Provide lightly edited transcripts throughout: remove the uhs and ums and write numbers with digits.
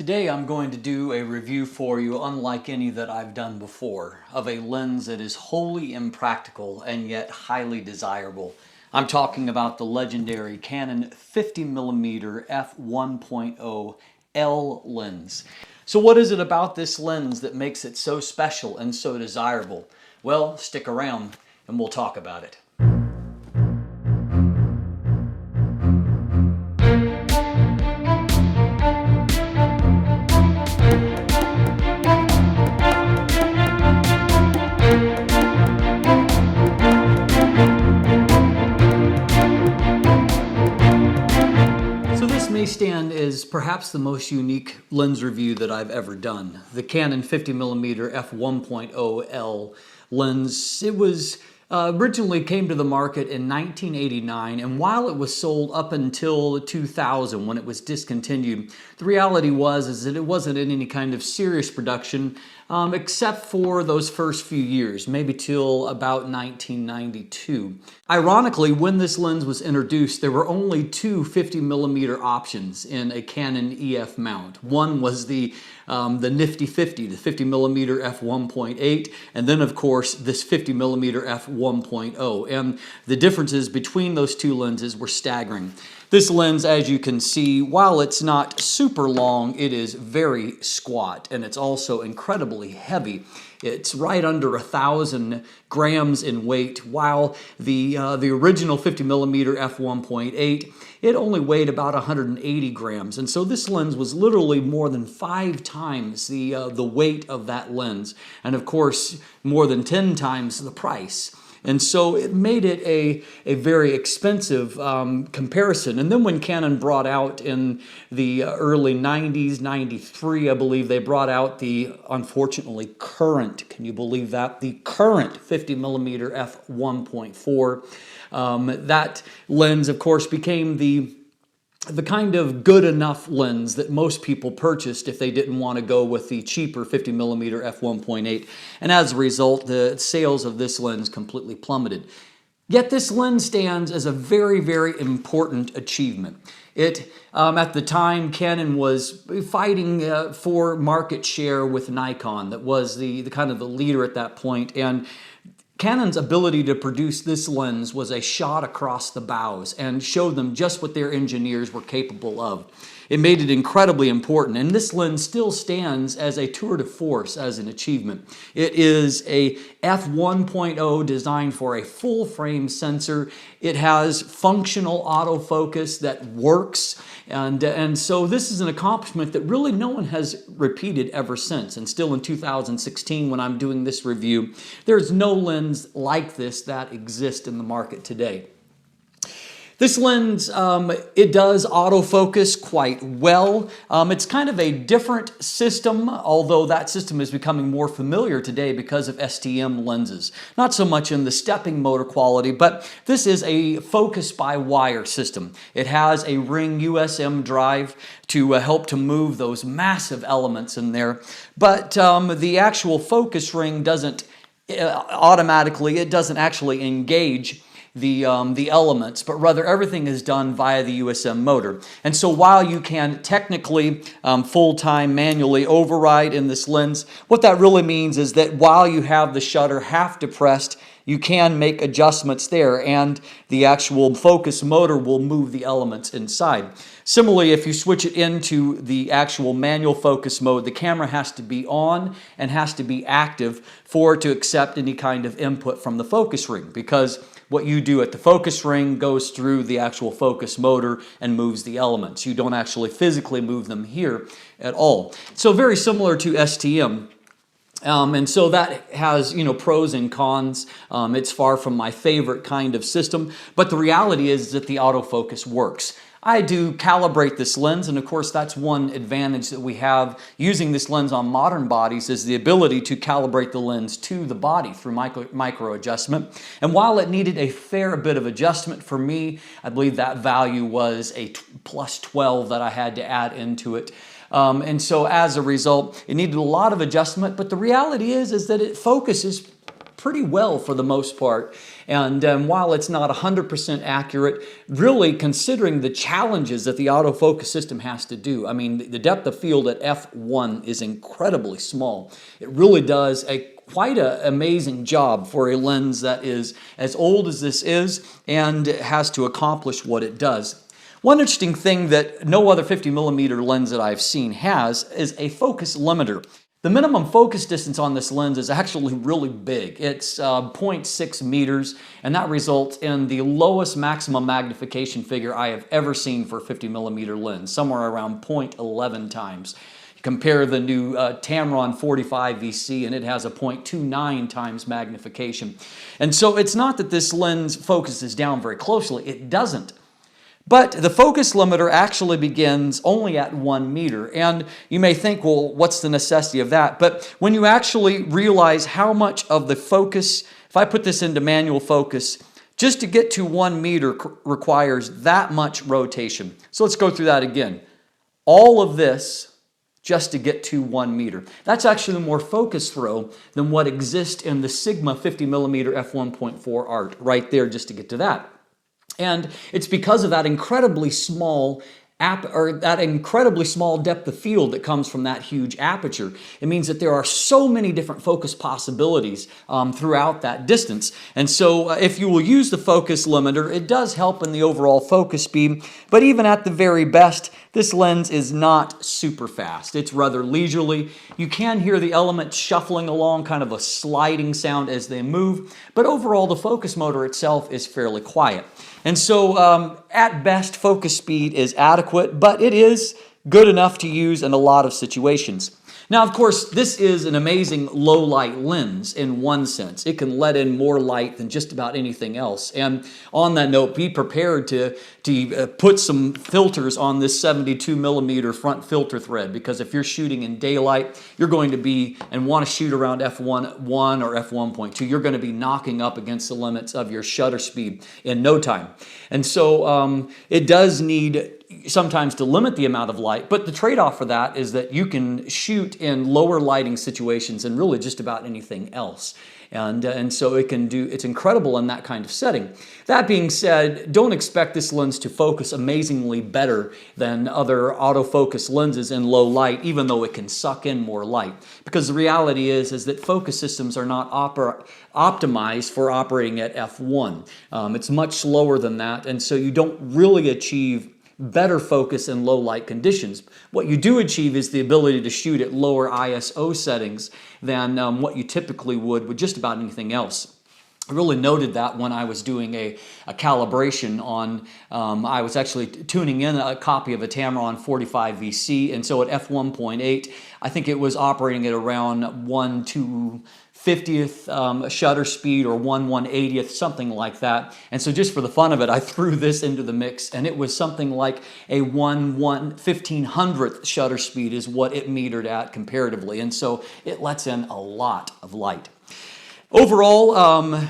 Today I'm going to do a review for you unlike any that I've done before of a lens that is wholly impractical and yet highly desirable. I'm talking about the legendary Canon 50mm f1.0 L lens. So what is it about this lens that makes it so special and so desirable? Well, stick around and we'll talk about it. May stand as perhaps the most unique lens review that I've ever done. The Canon 50mm f1.0 L lens. It was originally came to the market in 1989, and while it was sold up until 2000 when it was discontinued, the reality was that it wasn't in any kind of serious production except for those first few years, maybe till about 1992. Ironically, when this lens was introduced, there were only two 50mm options in a Canon EF mount. One was the nifty 50, the 50mm f1.8, and then of course this 50mm f1.0. And the differences between those two lenses were staggering. This lens, as you can see, while it's not super long, it is very squat, and it's also incredibly heavy. It's right under 1,000 grams in weight, while the original 50mm f1.8, it only weighed about 180 grams. And so this lens was literally more than 5 times the weight of that lens, and of course more than 10 times the price. And so it made it a very expensive comparison. And then when Canon brought out in the early 90s, 93, I believe, they brought out the, unfortunately, current, can you believe that? The current 50mm f1.4. That lens, of course, became the kind of good enough lens that most people purchased if they didn't want to go with the cheaper 50mm f1.8. And as a result, the sales of this lens completely plummeted. Yet this lens stands as a very, very important achievement. It, at the time, Canon was fighting for market share with Nikon. That was the kind of the leader at that point. And Canon's ability to produce this lens was a shot across the bows and showed them just what their engineers were capable of. It made it incredibly important, and this lens still stands as a tour de force as an achievement. It is a f1.0 designed for a full-frame sensor. It has functional autofocus that works, and so this is an accomplishment that really no one has repeated ever since. And still in 2016, when I'm doing this review, there's no lens like this that exists in the market today. This lens, it does autofocus quite well. It's kind of a different system, although that system is becoming more familiar today because of STM lenses. Not so much in the stepping motor quality, but this is a focus-by-wire system. It has a ring USM drive to help to move those massive elements in there, but the actual focus ring doesn't automatically, it doesn't actually engage the elements, but rather everything is done via the USM motor. And so while you can technically full-time manually override in this lens, what that really means is that while you have the shutter half depressed, you can make adjustments there, and the actual focus motor will move the elements inside. Similarly, if you switch it into the actual manual focus mode, the camera has to be on and has to be active for it to accept any kind of input from the focus ring, because what you do at the focus ring goes through the actual focus motor and moves the elements. You don't actually physically move them here at all. So very similar to STM. And so that has, pros and cons. It's far from my favorite kind of system, but the reality is that the autofocus works. I do calibrate this lens, and of course that's one advantage that we have using this lens on modern bodies is the ability to calibrate the lens to the body through micro adjustment. And while it needed a fair bit of adjustment for me, I believe that value was a plus 12 that I had to add into it. And so as a result, it needed a lot of adjustment, but the reality is that it focuses pretty well for the most part. And while it's not 100% accurate, really considering the challenges that the autofocus system has to do, I mean, the depth of field at f1 is incredibly small. It really does quite an amazing job for a lens that is as old as this is and has to accomplish what it does. One interesting thing that no other 50mm lens that I've seen has is a focus limiter. The minimum focus distance on this lens is actually really big. It's 0.6 meters, and that results in the lowest maximum magnification figure I have ever seen for a 50mm lens, somewhere around 0.11 times. Compare the new Tamron 45 VC, and it has a 0.29 times magnification. And so it's not that this lens focuses down very closely. It doesn't. But the focus limiter actually begins only at 1 meter. And you may think, well, what's the necessity of that? But when you actually realize how much of the focus, if I put this into manual focus, just to get to 1 meter requires that much rotation. So let's go through that again. All of this just to get to 1 meter. That's actually more focus throw than what exists in the Sigma 50mm f1.4 art right there just to get to that. And it's because of that incredibly small depth of field that comes from that huge aperture. It means that there are so many different focus possibilities throughout that distance. And so if you will use the focus limiter, it does help in the overall focus speed. But even at the very best, this lens is not super fast. It's rather leisurely. You can hear the elements shuffling along, kind of a sliding sound as they move. But overall, the focus motor itself is fairly quiet. And so at best, focus speed is adequate, but it is good enough to use in a lot of situations. Now, of course, this is an amazing low light lens in one sense. It can let in more light than just about anything else. And on that note, be prepared to put some filters on this 72mm front filter thread, because if you're shooting in daylight, you're going to be, and want to shoot around f1.1 or f1.2, you're going to be knocking up against the limits of your shutter speed in no time. And so it does need sometimes to limit the amount of light, but the trade-off for that is that you can shoot in lower lighting situations and really just about anything else. And so it's incredible in that kind of setting. That being said, don't expect this lens to focus amazingly better than other autofocus lenses in low light, even though it can suck in more light. Because the reality is that focus systems are not optimized for operating at f1. It's much slower than that, and so you don't really achieve better focus in low light conditions. What you do achieve is the ability to shoot at lower ISO settings than what you typically would with just about anything else. I really noted that when I was doing a calibration on, I was actually tuning in a copy of a Tamron 45 VC, and so at f1.8, I think it was operating at around 1/250th shutter speed or 1/180th, something like that. And so just for the fun of it, I threw this into the mix, and it was something like a 1/1500th shutter speed is what it metered at comparatively. And so it lets in a lot of light. Overall,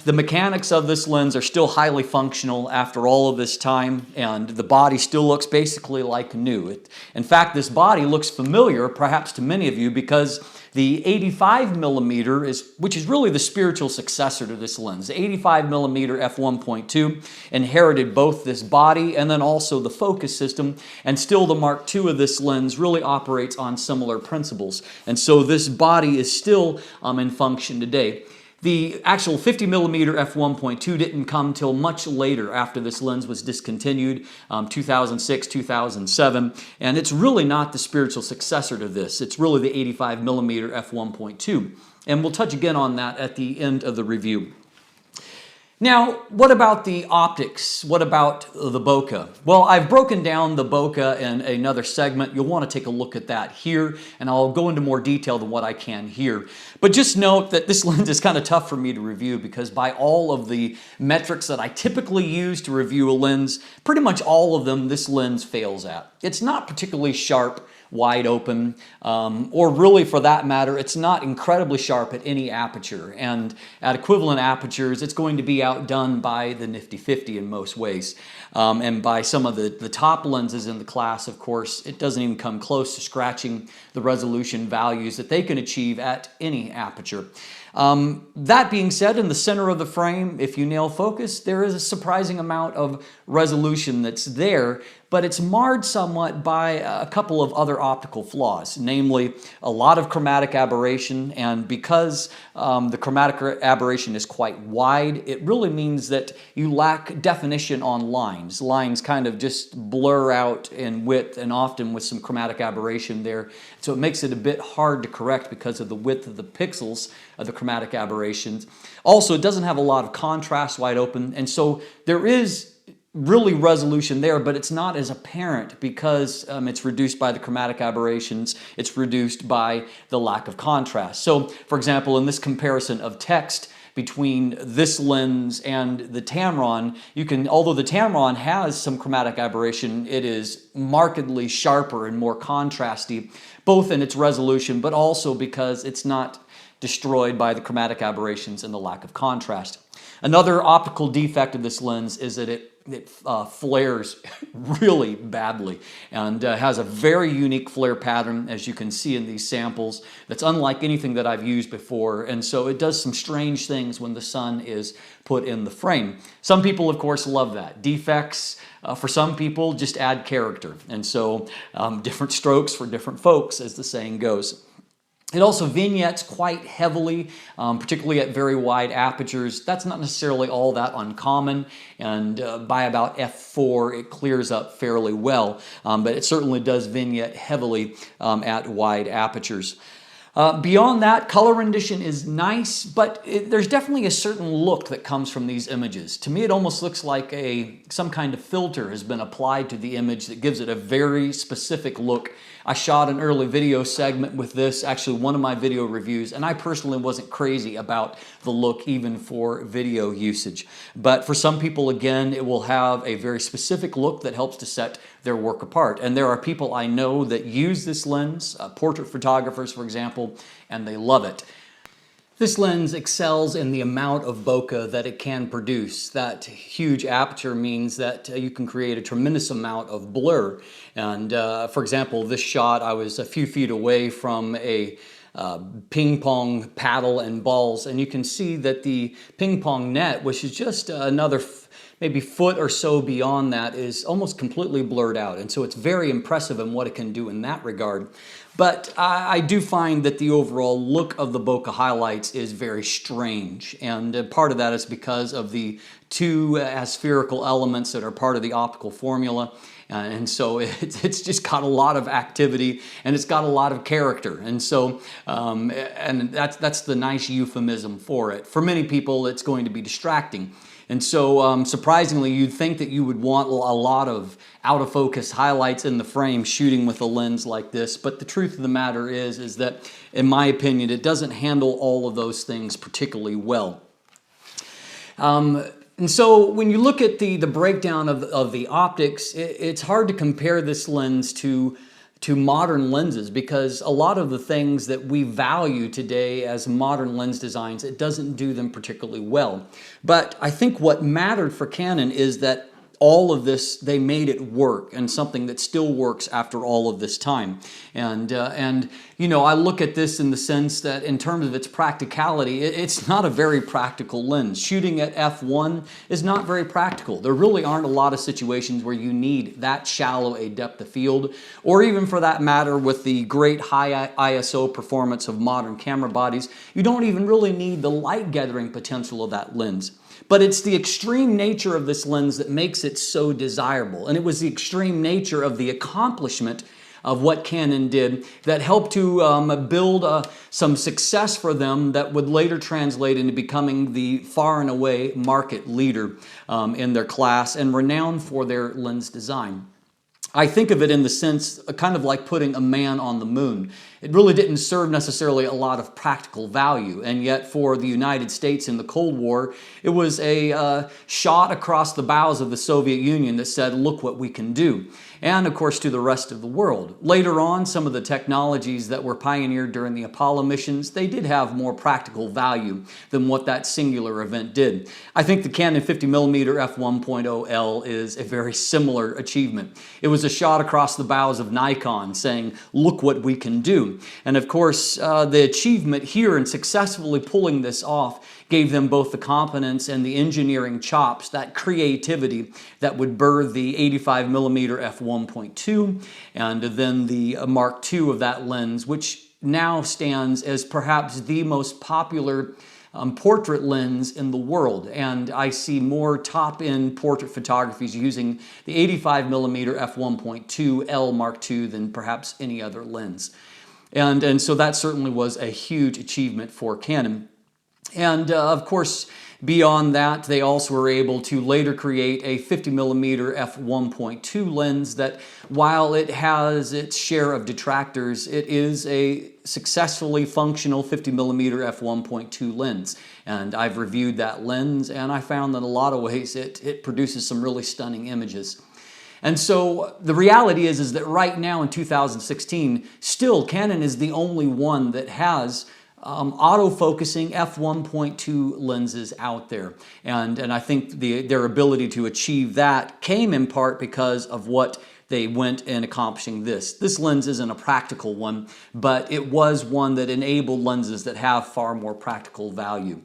the mechanics of this lens are still highly functional after all of this time, and the body still looks basically like new. In fact, this body looks familiar, perhaps to many of you, because the 85mm which is really the spiritual successor to this lens. The 85mm f1.2 inherited both this body and then also the focus system, and still the Mark II of this lens really operates on similar principles. And so this body is still in function today. The actual 50mm f1.2 didn't come till much later after this lens was discontinued, 2006, 2007, and it's really not the spiritual successor to this. It's really the 85mm f1.2, and we'll touch again on that at the end of the review. Now, what about the optics? What about the bokeh? Well, I've broken down the bokeh in another segment. You'll want to take a look at that here, and I'll go into more detail than what I can here. But just note that this lens is kind of tough for me to review, because by all of the metrics that I typically use to review a lens, pretty much all of them this lens fails at. it's not particularly sharp wide open, or really for that matter, it's not incredibly sharp at any aperture. And at equivalent apertures, it's going to be outdone by the nifty 50 in most ways. And by some of the top lenses in the class, of course, it doesn't even come close to scratching the resolution values that they can achieve at any aperture. That being said, in the center of the frame, if you nail focus, there is a surprising amount of resolution that's there, but it's marred somewhat by a couple of other optical flaws, namely a lot of chromatic aberration, and because the chromatic aberration is quite wide, it really means that you lack definition on lines. Lines kind of just blur out in width and often with some chromatic aberration there, so it makes it a bit hard to correct because of the width of the pixels of the chromatic aberrations. Also, it doesn't have a lot of contrast wide open, and so there is really resolution there, but it's not as apparent because it's reduced by the chromatic aberrations, it's reduced by the lack of contrast. So, for example, in this comparison of text between this lens and the Tamron, you can, although the Tamron has some chromatic aberration, it is markedly sharper and more contrasty, both in its resolution, but also because it's not destroyed by the chromatic aberrations and the lack of contrast. Another optical defect of this lens is that it flares really badly and has a very unique flare pattern, as you can see in these samples, that's unlike anything that I've used before, and so it does some strange things when the sun is put in the frame. Some people, of course, love that. Defects, for some people, just add character, and so different strokes for different folks, as the saying goes. It also vignettes quite heavily, particularly at very wide apertures. That's not necessarily all that uncommon, and by about f4 it clears up fairly well, but it certainly does vignette heavily at wide apertures. Beyond that, color rendition is nice, but there's definitely a certain look that comes from these images. To me, it almost looks like some kind of filter has been applied to the image that gives it a very specific look. I shot an early video segment with this, actually one of my video reviews, and I personally wasn't crazy about the look even for video usage. But for some people, again, it will have a very specific look that helps to set their work apart. And there are people I know that use this lens, portrait photographers, for example, and they love it. This lens excels in the amount of bokeh that it can produce. That huge aperture means that you can create a tremendous amount of blur. And for example, this shot, I was a few feet away from a ping pong paddle and balls, and you can see that the ping pong net, which is just another maybe foot or so beyond that, is almost completely blurred out. And so it's very impressive in what it can do in that regard. But I do find that the overall look of the bokeh highlights is very strange. And part of that is because of the two aspherical elements that are part of the optical formula. And so it's just got a lot of activity and it's got a lot of character. And so and that's the nice euphemism for it. For many people, it's going to be distracting. And so surprisingly, you'd think that you would want a lot of out-of-focus highlights in the frame shooting with a lens like this, but the truth of the matter is that, in my opinion, it doesn't handle all of those things particularly well. And so when you look at the breakdown of the optics, it's hard to compare this lens to modern lenses, because a lot of the things that we value today as modern lens designs, it doesn't do them particularly well. But I think what mattered for Canon is that all of this, they made it work, and something that still works after all of this time. And you know, I look at this in the sense that in terms of its practicality, it's not a very practical lens. Shooting at f1 is not very practical. There really aren't a lot of situations where you need that shallow a depth of field, or even for that matter with the great high ISO performance of modern camera bodies, you don't even really need the light gathering potential of that lens. But it's the extreme nature of this lens that makes it so desirable. And it was the extreme nature of the accomplishment of what Canon did that helped to build some success for them that would later translate into becoming the far and away market leader in their class and renowned for their lens design. I think of it in the sense kind of like putting a man on the moon. it really didn't serve necessarily a lot of practical value. And yet for the United States in the Cold War, it was a shot across the bows of the Soviet Union that said, look what we can do. And of course to the rest of the world. Later on, some of the technologies that were pioneered during the Apollo missions, they did have more practical value than what that singular event did. I think the Canon 50mm f1.0L is a very similar achievement. It was a shot across the bows of Nikon saying, look what we can do. And of course, the achievement here in successfully pulling this off gave them both the competence and the engineering chops, that creativity that would birth the 85mm f1.2 and then the Mark II of that lens, which now stands as perhaps the most popular portrait lens in the world. And I see more top-end portrait photographies using the 85mm f1.2 L Mark II than perhaps any other lens. And so that certainly was a huge achievement for Canon. And of course, beyond that, they also were able to later create a 50mm f1.2 lens that, while it has its share of detractors, it is a successfully functional 50mm f1.2 lens. And I've reviewed that lens, and I found that in a lot of ways it produces some really stunning images. And so the reality is that right now in 2016, still Canon is the only one that has autofocusing f1.2 lenses out there. And I think their ability to achieve that came in part because of what they went in accomplishing this. This lens isn't a practical one, but it was one that enabled lenses that have far more practical value.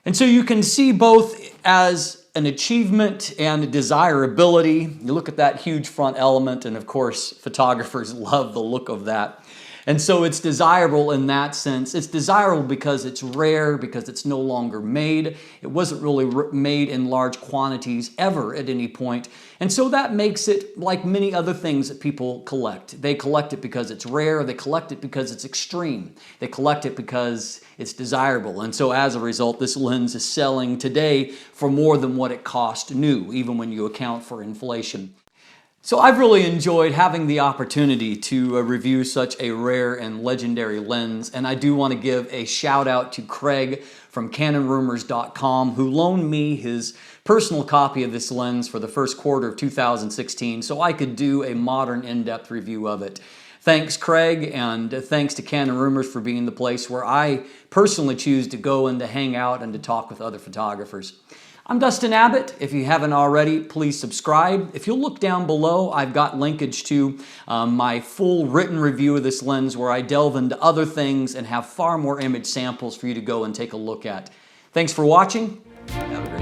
And so you can see both as an achievement and desirability. You look at that huge front element, and of course, photographers love the look of that. And so it's desirable in that sense. It's desirable because it's rare, because it's no longer made. It wasn't really made in large quantities ever at any point. And so that makes it like many other things that people collect. They collect it because it's rare. They collect it because it's extreme. They collect it because it's desirable. And so as a result, this lens is selling today for more than what it cost new, even when you account for inflation. So I've really enjoyed having the opportunity to review such a rare and legendary lens, and I do want to give a shout out to Craig from CanonRumors.com, who loaned me his personal copy of this lens for the first quarter of 2016 so I could do a modern in-depth review of it. Thanks, Craig, and thanks to Canon Rumors for being the place where I personally choose to go and to hang out and to talk with other photographers. I'm Dustin Abbott. If you haven't already, please subscribe. If you'll look down below, I've got linkage to my full written review of this lens where I delve into other things and have far more image samples for you to go and take a look at. Thanks for watching. Have a great day.